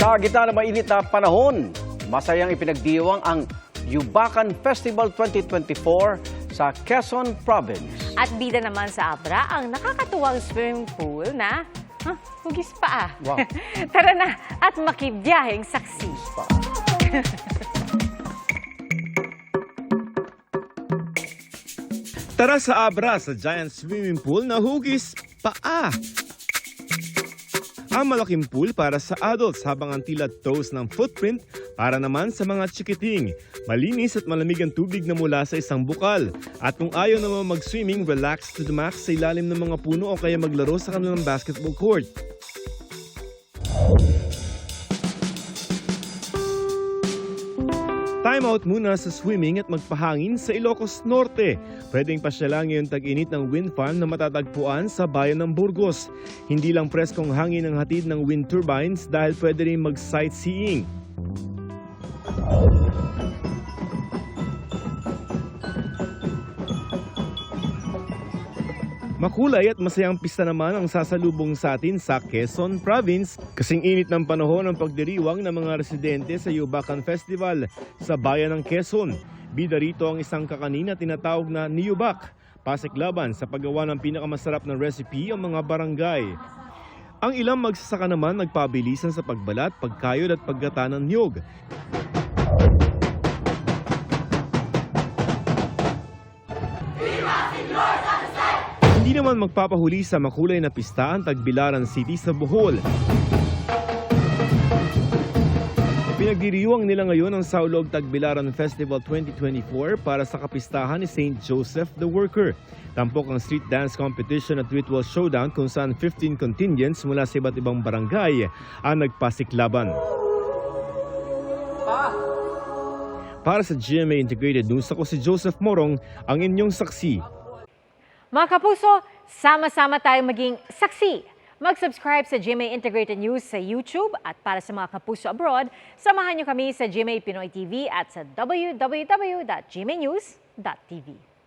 Sa gitna ng mainit na panahon, masayang ipinagdiwang ang Yubakan Festival 2024 sa Quezon Province. At bida naman sa Abra ang nakakatuwang swimming pool na hugis pa. Wow. Tara na at makibiyaheng saksi. Tara sa Abra sa giant swimming pool na hugis paa. Ang malaking pool para sa adults habang ang tila toes ng footprint para naman sa mga chikiting. Malinis at malamig ang tubig na mula sa isang bukal. At kung ayaw naman mag-swimming, relax to the max sa ilalim ng mga puno o kaya maglaro sa kanilang basketball court. Time out muna sa swimming at magpahangin sa Ilocos Norte. Pwedeng pasyalan ngayon tag-init ng wind farm na matatagpuan sa bayan ng Burgos. Hindi lang preskong hangin ang hatid ng wind turbines dahil pwede rin mag-sightseeing. Makulay at masayang pista naman ang sasalubong sa atin sa Quezon Province. Kasing init ng panahon ang pagdiriwang ng mga residente sa Yubakan Festival sa bayan ng Quezon. Bida rito ang isang kakanin na tinatawag na niyubak. Pasiklaban sa paggawa ng pinakamasarap na recipe ang mga barangay. Ang ilang magsasaka naman nagpabilisan sa pagbalat, pagkayod at paggata ng niyog. Hindi naman magpapahuli sa makulay na pista ang Tagbilaran City sa Bohol. Pinagdiriwang nila ngayon ang Saulog Tagbilaran Festival 2024 para sa kapistahan ni St. Joseph the Worker. Tampok ang street dance competition at ritual showdown kung saan 15 contingents mula sa iba't ibang barangay ang nagpasiklaban. Para sa GMA Integrated News, ako si Joseph Morong, ang inyong saksi. Mga kapuso, sama-sama tayong maging saksi. Mag-subscribe sa GMA Integrated News sa YouTube at para sa mga kapuso abroad, samahan niyo kami sa GMA Pinoy TV at sa www.gmanews.tv.